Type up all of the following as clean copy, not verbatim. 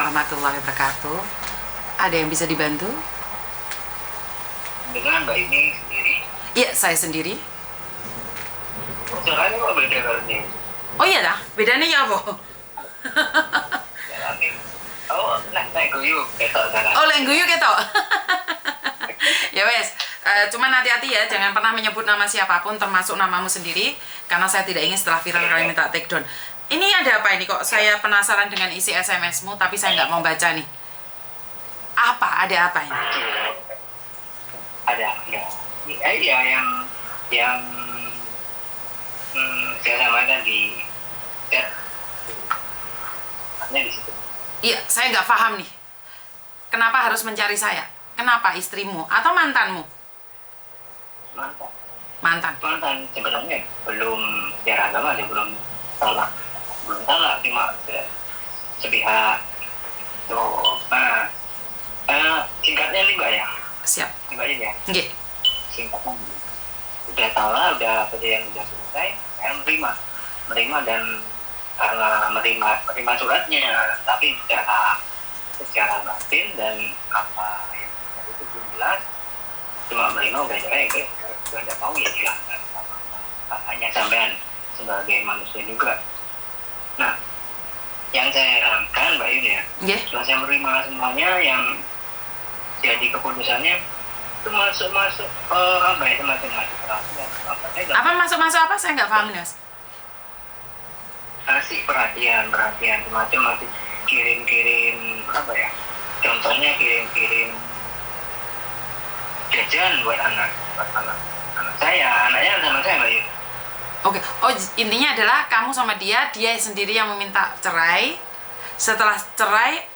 warahmatullahi wabarakatuh. Ada yang bisa dibantu? Dengan Mbak ini sendiri? Iya, saya sendiri. Caranya kok beda kali? Oh iya lah, bedanya ya apa? Oh, naik guyuk ketok jalan. Oh, lek guyu ketok. Ya wes, cuman hati-hati ya, jangan pernah menyebut nama siapapun termasuk namamu sendiri, karena saya tidak ingin setelah viral kalian minta take down. Ini ada apa ini kok? Saya penasaran dengan isi SMS-mu, tapi saya nggak mau baca nih. Apa? Ada apa ini? Ada. Ya yang saya sampaikan di chat. Di situ. Iya, saya nggak paham nih. Kenapa harus mencari saya? Kenapa istrimu atau mantanmu? Mantan. Sebenarnya belum secara agama sih belum salah, cuma sepihak. Tuh, singkatnya nih Mbak ya. Siap. Singkatnya ya. Nggih. Singkatnya udah salah, udah kejadian udah selesai, saya menerima dan karena menerima suratnya, tapi secara batin dan apa yang itu belum jelas, cuma menerima udah cerai, udah nggak mau ya silahkan, hanya sampean sebagai manusia juga. Nah, yang saya harapkan Mbak Yun ya, setelah saya menerima semuanya yang jadi keputusannya itu masuk apa ya, semacam apa masuk apa saya nggak paham Mas. Kasih perhatian semacam nanti kirim apa ya, contohnya kirim jajan buat anak saya, anaknya sama saya Mbak Yun. Oke. Oh, intinya adalah kamu sama dia sendiri yang meminta cerai. Setelah cerai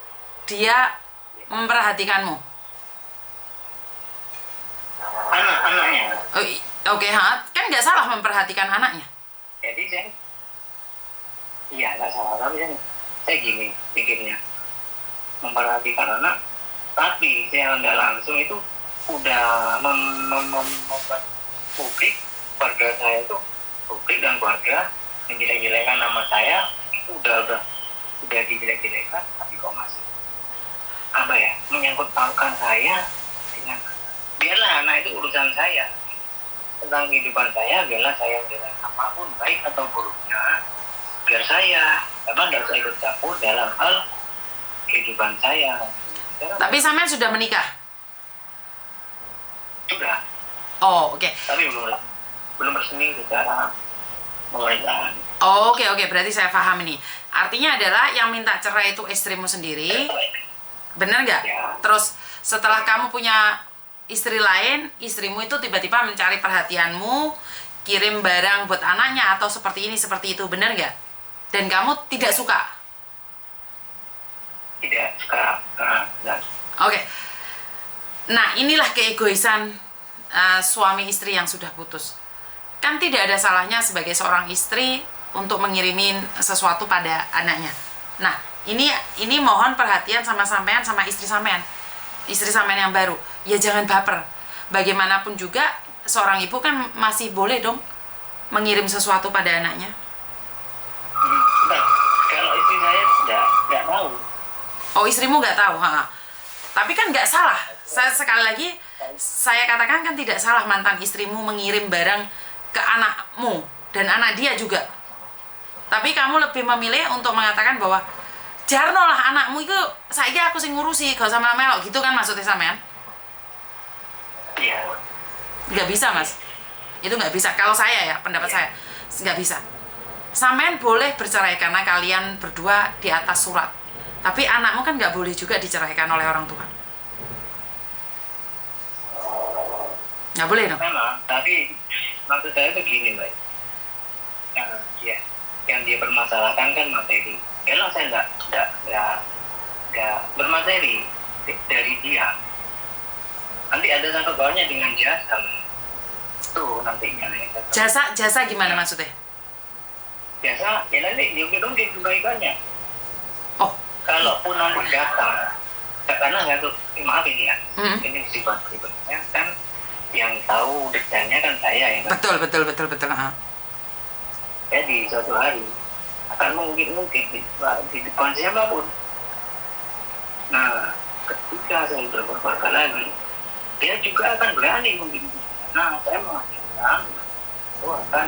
dia memperhatikanmu. Anaknya. Oke, kan nggak salah memperhatikan anaknya. Jadi saya, iya nggak salah, tapi saya gini pikirnya, memperhatikan anak, tapi saya nggak langsung itu udah membuat publik keluarga saya itu, publik dan keluarga menjelek-jelekan nama saya itu udah dijelek-jelekan, tapi kok masih apa ya, menyangkut pautkan saya dengan biarlah anak itu urusan saya, tentang kehidupan saya biarlah saya dengan apapun baik atau buruknya biar saya memang tidak usah ikut campur dalam hal kehidupan saya. Tapi sampean sudah menikah? Sudah. Oh, oke. Tapi belum resmi secara pemerintahan. Oh, oke, berarti saya paham ini. Artinya adalah yang minta cerai itu istrimu sendiri, benar nggak? Ya. Terus setelah kamu punya istri lain, istrimu itu tiba-tiba mencari perhatianmu, kirim barang buat anaknya atau seperti ini seperti itu, benar nggak? Dan kamu tidak suka? Tidak suka. Oke. Nah, inilah keegoisan suami istri yang sudah putus. Kan tidak ada salahnya sebagai seorang istri untuk mengirimin sesuatu pada anaknya. Nah, ini mohon perhatian sama sampean, sama istri sampean yang baru. Ya jangan baper. Bagaimanapun juga seorang ibu kan masih boleh dong mengirim sesuatu pada anaknya. Nah, kalau istri saya nggak tahu. Oh, istrimu nggak tahu, Tapi kan nggak salah. Sekali lagi saya katakan kan tidak salah mantan istrimu mengirim barang ke anakmu dan anak dia juga. Tapi kamu lebih memilih untuk mengatakan bahwa jarno lah anakmu itu saiki aku sing ngurusi, gak usah melok gitu kan maksudnya sampean? Iya. Nggak bisa Mas. Itu nggak bisa. Kalau saya ya, pendapat saya nggak bisa. Sampean boleh bercerai karena kalian berdua di atas surat. Tapi anakmu kan nggak boleh juga diceraikan oleh orang tua. Nggak boleh dong. Memang, tapi maksud saya itu gini Mbak. Yang dia permasalahkan kan materi. Kalau saya nggak bermateri dari dia, nanti ada sangkut pautnya dengan jasa tuh nantinya. Jasa gimana maksudnya? Jasa ya nanti diungkit kebaikannya. Oh, kalaupun nanti datang, karena nggak tuh, maaf ini ya, ini sifat berikutnya kan yang tahu detailnya kan saya yang betul. Jadi suatu hari akan mungkin di depan siapapun Nah, ketika saya sudah berkeluarga lagi, dia juga akan berani mungkin. Nah, saya mengatakan itu akan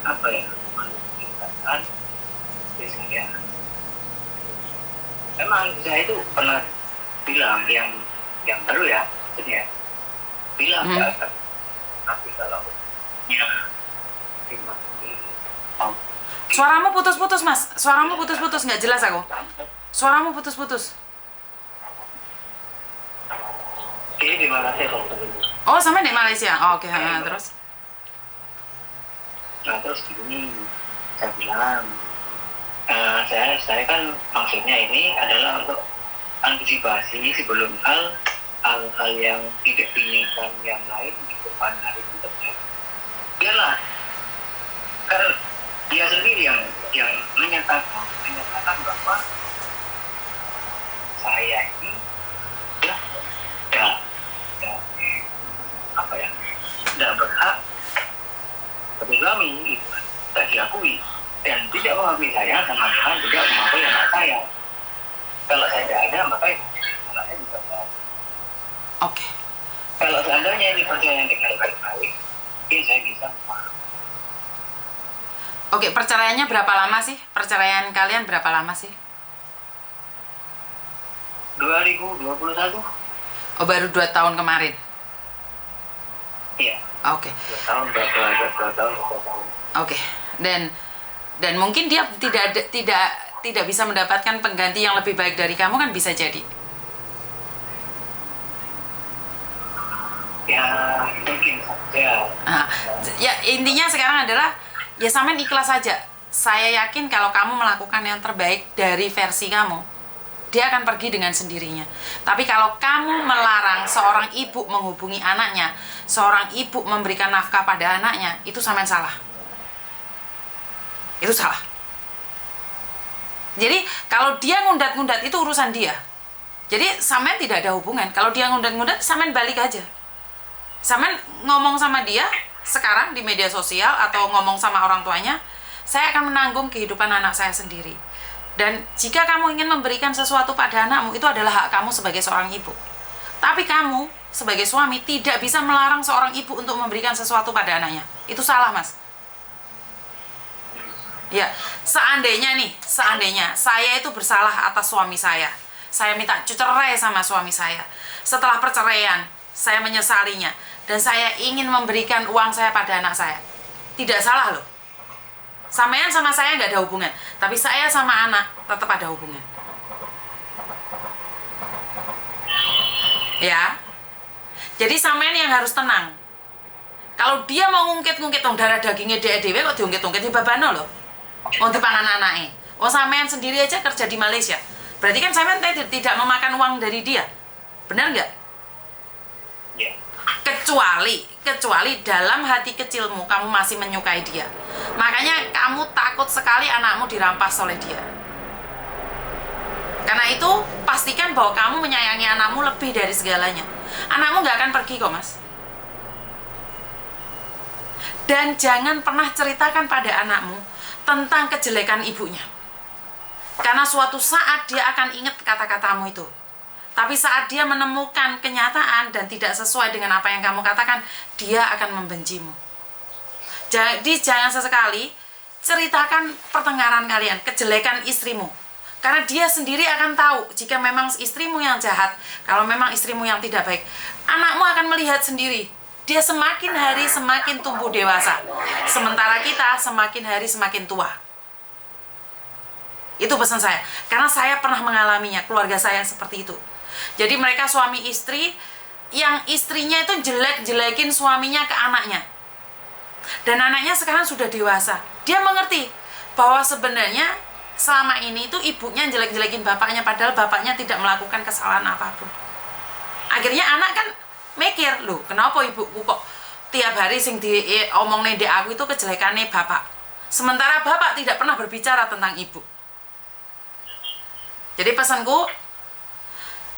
apa ya, menunjukkan saya. Memang saya itu pernah bilang yang baru ya, maksudnya bilang akan, tapi kalau ya Suaramu putus-putus, Mas. Suaramu putus-putus, nggak jelas aku. Suaramu putus-putus. ini di Malaysia. Oh, sampai di Malaysia. Oh, oke. Terus? Nah, terus gini, saya bilang, saya kan maksudnya ini adalah untuk antisipasi sebelum hal-hal yang tidak diinginkan yang lain di depan hari itu terjadi. Iyalah, karena dia sendiri yang menyatakan bahwa saya ini tidak berhak sebagai suami, gitu kan, tidak diakui dan tidak mengakui saya sama dengan tidak mengakui anak saya. Kalau saya tidak ada, maka anaknya juga tidak. Oke. Kalau seandainya ini perceraian dengan baik-baik, mungkin saya bisa memahami. Oke, perceraiannya berapa lama sih? Perceraian kalian berapa lama sih? 2021. Oh, baru 2 tahun kemarin. Iya. Oke. 2 tahun, 2 tahun. Oke. Dan mungkin dia tidak bisa mendapatkan pengganti yang lebih baik dari kamu, kan bisa jadi. Ya, mungkin saja. Ya, intinya sekarang adalah ya sampean ikhlas saja. Saya yakin kalau kamu melakukan yang terbaik dari versi kamu, dia akan pergi dengan sendirinya. Tapi kalau kamu melarang seorang ibu menghubungi anaknya, seorang ibu memberikan nafkah pada anaknya, itu sampean salah. Itu salah. Jadi kalau dia ngundat-ngundat itu urusan dia. Jadi sampean tidak ada hubungan. Kalau dia ngundat-ngundat, sampean balik aja. Sampean ngomong sama dia sekarang di media sosial atau ngomong sama orang tuanya, saya akan menanggung kehidupan anak saya sendiri. Dan jika kamu ingin memberikan sesuatu pada anakmu, itu adalah hak kamu sebagai seorang ibu. Tapi kamu sebagai suami tidak bisa melarang seorang ibu untuk memberikan sesuatu pada anaknya. Itu salah, Mas. Ya, seandainya saya itu bersalah atas suami saya minta cerai sama suami saya. Setelah perceraian, saya menyesalinya dan saya ingin memberikan uang saya pada anak saya. Tidak salah loh. Sampean sama saya nggak ada hubungan, tapi saya sama anak tetap ada hubungan. Ya. Jadi sampean yang harus tenang. Kalau dia mau ngungkit-ngungkit darah dagingnya dewe kok diungkit-ungkit di babano loh. Oh, dipangan anaknya. Oh, sampean sendiri aja kerja di Malaysia. Berarti kan sampean tidak memakan uang dari dia. Benar nggak? Ya. Kecuali dalam hati kecilmu kamu masih menyukai dia. Makanya kamu takut sekali anakmu dirampas oleh dia. Karena itu pastikan bahwa kamu menyayangi anakmu lebih dari segalanya. Anakmu nggak akan pergi kok, Mas. Dan jangan pernah ceritakan pada anakmu tentang kejelekan ibunya. Karena suatu saat dia akan ingat kata-katamu itu. Tapi saat dia menemukan kenyataan dan tidak sesuai dengan apa yang kamu katakan, dia akan membencimu. Jadi jangan sesekali ceritakan pertengkaran kalian, kejelekan istrimu. Karena dia sendiri akan tahu jika memang istrimu yang jahat, kalau memang istrimu yang tidak baik. Anakmu akan melihat sendiri. Dia semakin hari semakin tumbuh dewasa. Sementara kita semakin hari semakin tua. Itu pesan saya. Karena saya pernah mengalaminya, keluarga saya seperti itu. Jadi mereka suami istri yang istrinya itu jelek-jelekin suaminya ke anaknya. Dan anaknya sekarang sudah dewasa. Dia mengerti bahwa sebenarnya selama ini itu ibunya jelek-jelekin bapaknya padahal bapaknya tidak melakukan kesalahan apapun. Akhirnya anak kan mikir, loh kenapa ibuku kok tiap hari sing diomongne ndek aku itu kejelekannya bapak. Sementara bapak tidak pernah berbicara tentang ibu. Jadi pesanku,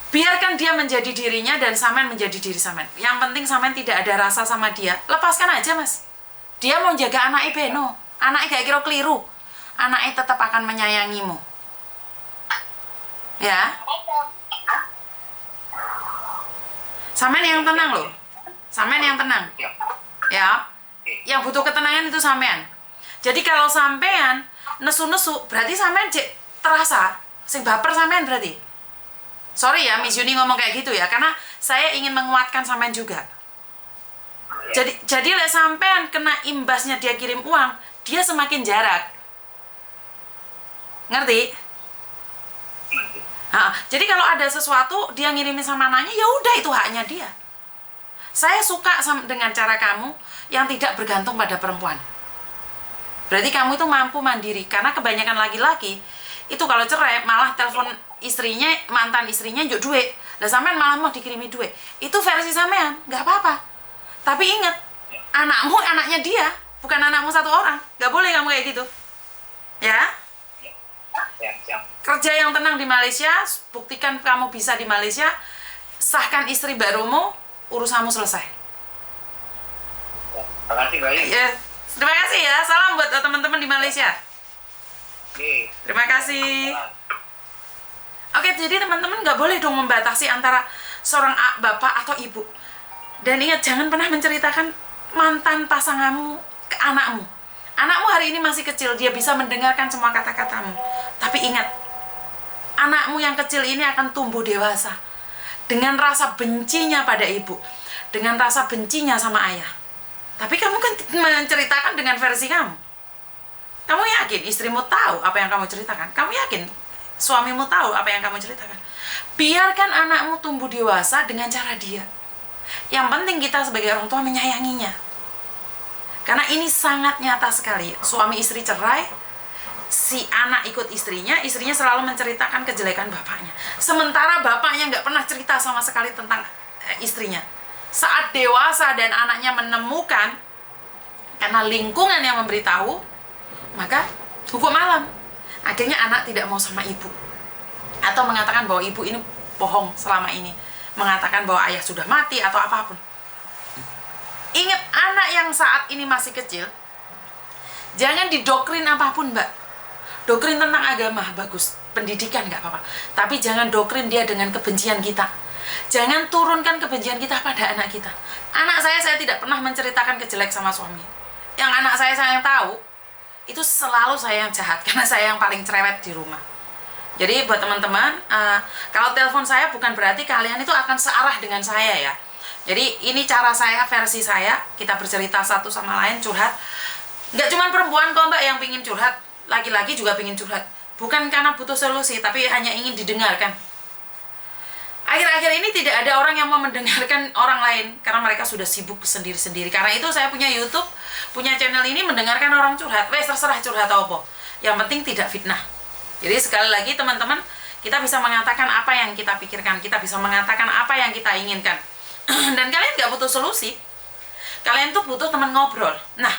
biarkan dia menjadi dirinya dan sampean menjadi diri sampean. Yang penting sampean tidak ada rasa sama dia. Lepaskan aja, Mas. Dia mau jaga anaknya beno. Anaknya gak kira keliru. Anaknya tetap akan menyayangimu. Ya. Sampean yang tenang loh. Sampean yang tenang. Ya. Ya. Yang butuh ketenangan itu sampean. Jadi kalau sampean nesu-nesu, berarti sampean terasa sing baper sampean berarti. Sorry ya Miss Yuni ngomong kayak gitu ya, karena saya ingin menguatkan sampean juga. Jadi lek sampean kena imbasnya dia kirim uang, dia semakin jarak. Ngerti? Nah, jadi kalau ada sesuatu dia ngirimin sama anaknya, ya udah itu haknya dia. Saya suka dengan cara kamu yang tidak bergantung pada perempuan. Berarti kamu itu mampu mandiri, karena kebanyakan laki-laki itu kalau cerai malah telepon istrinya, mantan istrinya yuk duit. Lah sampean malah mau dikirimi duit. Itu versi sampean, nggak apa-apa. Tapi ingat, anakmu anaknya dia, bukan anakmu satu orang. Nggak boleh kamu kayak gitu. Ya? Ya. Kerja yang tenang di Malaysia, buktikan kamu bisa di Malaysia, sahkan istri barumu, urusanmu selesai. Terima kasih Mbak Yu. Ya, terima kasih ya. Salam buat teman-teman di Malaysia. Terima kasih. Oke, jadi teman-teman nggak boleh dong membatasi antara seorang bapak atau ibu. Dan ingat, jangan pernah menceritakan mantan pasanganmu ke anakmu. Anakmu hari ini masih kecil, dia bisa mendengarkan semua kata-katamu. Tapi ingat, anakmu yang kecil ini akan tumbuh dewasa dengan rasa bencinya pada ibu, dengan rasa bencinya sama ayah. Tapi kamu kan menceritakan dengan versi kamu. Kamu yakin istrimu tahu apa yang kamu ceritakan? Kamu yakin suamimu tahu apa yang kamu ceritakan? Biarkan anakmu tumbuh dewasa dengan cara dia. Yang penting kita sebagai orang tua menyayanginya. Karena ini sangat nyata sekali. Suami istri cerai, si anak ikut istrinya selalu menceritakan kejelekan bapaknya. Sementara bapaknya nggak pernah cerita sama sekali tentang istrinya. Saat dewasa dan anaknya menemukan, karena lingkungan yang memberitahu, maka hukum alam. Akhirnya anak tidak mau sama ibu. Atau mengatakan bahwa ibu ini bohong selama ini. Mengatakan bahwa ayah sudah mati atau apapun. Ingat, anak yang saat ini masih kecil, jangan didoktrin apapun, Mbak. Doktrin tentang agama, bagus. Pendidikan nggak apa-apa. Tapi jangan doktrin dia dengan kebencian kita. Jangan turunkan kebencian kita pada anak kita. Anak saya tidak pernah menceritakan kejelek sama suami. Yang anak saya yang tahu, itu selalu saya yang jahat, karena saya yang paling cerewet di rumah. Jadi buat teman-teman, kalau telepon saya bukan berarti kalian itu akan searah dengan saya ya. Jadi ini cara saya, versi saya, kita bercerita satu sama lain, curhat. Nggak cuma perempuan kok Mbak yang pingin curhat, laki-laki juga pingin curhat. Bukan karena butuh solusi, tapi hanya ingin didengarkan. Akhir-akhir ini tidak ada orang yang mau mendengarkan orang lain, karena mereka sudah sibuk sendiri-sendiri. Karena itu saya punya YouTube, punya channel ini mendengarkan orang curhat. Wes terserah curhat apa. Yang penting tidak fitnah. Jadi sekali lagi teman-teman, kita bisa mengatakan apa yang kita pikirkan, kita bisa mengatakan apa yang kita inginkan. Dan kalian nggak butuh solusi, kalian tuh butuh teman ngobrol. Nah,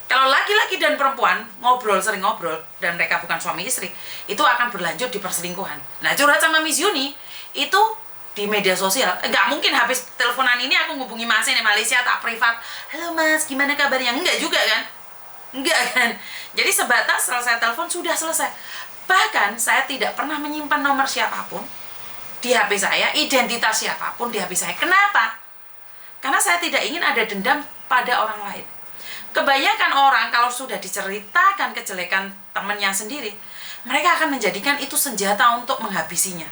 kalau laki-laki dan perempuan ngobrol, sering ngobrol, dan mereka bukan suami istri, itu akan berlanjut di perselingkuhan. Nah, curhat sama Miss Yuni itu di media sosial. Nggak mungkin habis teleponan ini aku ngubungi Mas di Malaysia tak privat, halo Mas, gimana kabarnya? Enggak juga kan? Enggak kan? Jadi sebatas selesai telepon sudah selesai. Bahkan saya tidak pernah menyimpan nomor siapapun di HP saya, identitas siapapun di HP saya. Kenapa? Karena saya tidak ingin ada dendam pada orang lain. Kebanyakan orang kalau sudah diceritakan kejelekan temannya sendiri, mereka akan menjadikan itu senjata untuk menghabisinya.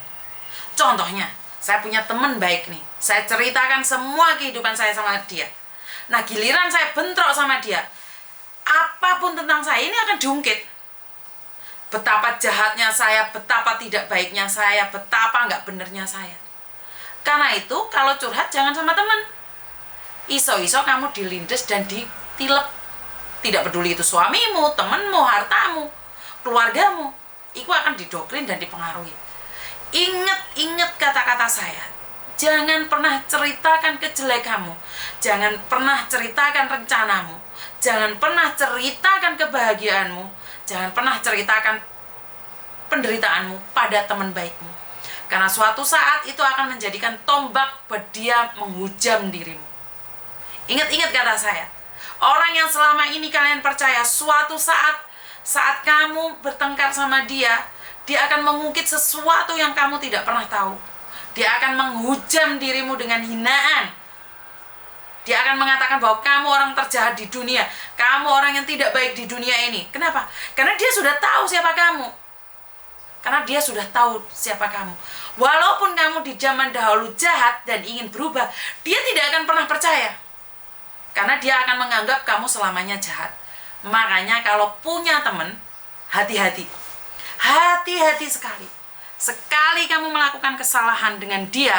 Contohnya, saya punya teman baik nih, saya ceritakan semua kehidupan saya sama dia. Nah, giliran saya bentrok sama dia, apapun tentang saya ini akan diungkit. Betapa jahatnya saya, betapa tidak baiknya saya, betapa nggak benernya saya. Karena itu, kalau curhat jangan sama teman. Iso-iso kamu dilindes dan ditilep. Tidak peduli itu suamimu, temanmu, hartamu, keluargamu. Itu akan didoktrin dan dipengaruhi. Ingat kata-kata saya. Jangan pernah ceritakan kejelekanmu. Jangan pernah ceritakan rencanamu. Jangan pernah ceritakan kebahagiaanmu. Jangan pernah ceritakan penderitaanmu pada teman baikmu. Karena suatu saat itu akan menjadikan tombak buat dia menghujam dirimu. Ingat kata saya. Orang yang selama ini kalian percaya, suatu saat kamu bertengkar sama dia, dia akan mengungkit sesuatu yang kamu tidak pernah tahu. Dia akan menghujam dirimu dengan hinaan. Dia akan mengatakan bahwa kamu orang terjahat di dunia, kamu orang yang tidak baik di dunia ini. Kenapa? Karena dia sudah tahu siapa kamu. Karena dia sudah tahu siapa kamu. Walaupun kamu di zaman dahulu jahat dan ingin berubah, dia tidak akan pernah percaya. Karena dia akan menganggap kamu selamanya jahat. Makanya kalau punya teman, hati-hati. Hati-hati sekali. Sekali kamu melakukan kesalahan dengan dia,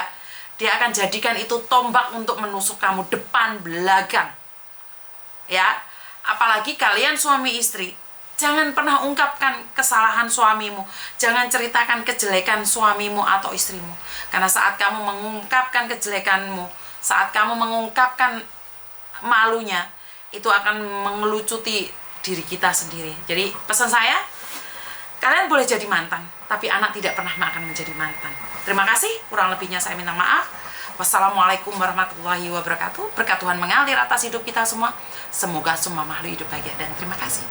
dia akan jadikan itu tombak untuk menusuk kamu depan belakang. Ya, apalagi kalian suami istri, jangan pernah ungkapkan kesalahan suamimu. Jangan ceritakan kejelekan suamimu atau istrimu. Karena saat kamu mengungkapkan kejelekanmu, saat kamu mengungkapkan malunya, itu akan mengelucuti diri kita sendiri. Jadi pesan saya, kalian boleh jadi mantan, tapi anak tidak pernah akan menjadi mantan. Terima kasih, kurang lebihnya saya minta maaf. Wassalamualaikum warahmatullahi wabarakatuh. Berkat Tuhan mengalir atas hidup kita semua. Semoga semua makhluk hidup bahagia dan terima kasih.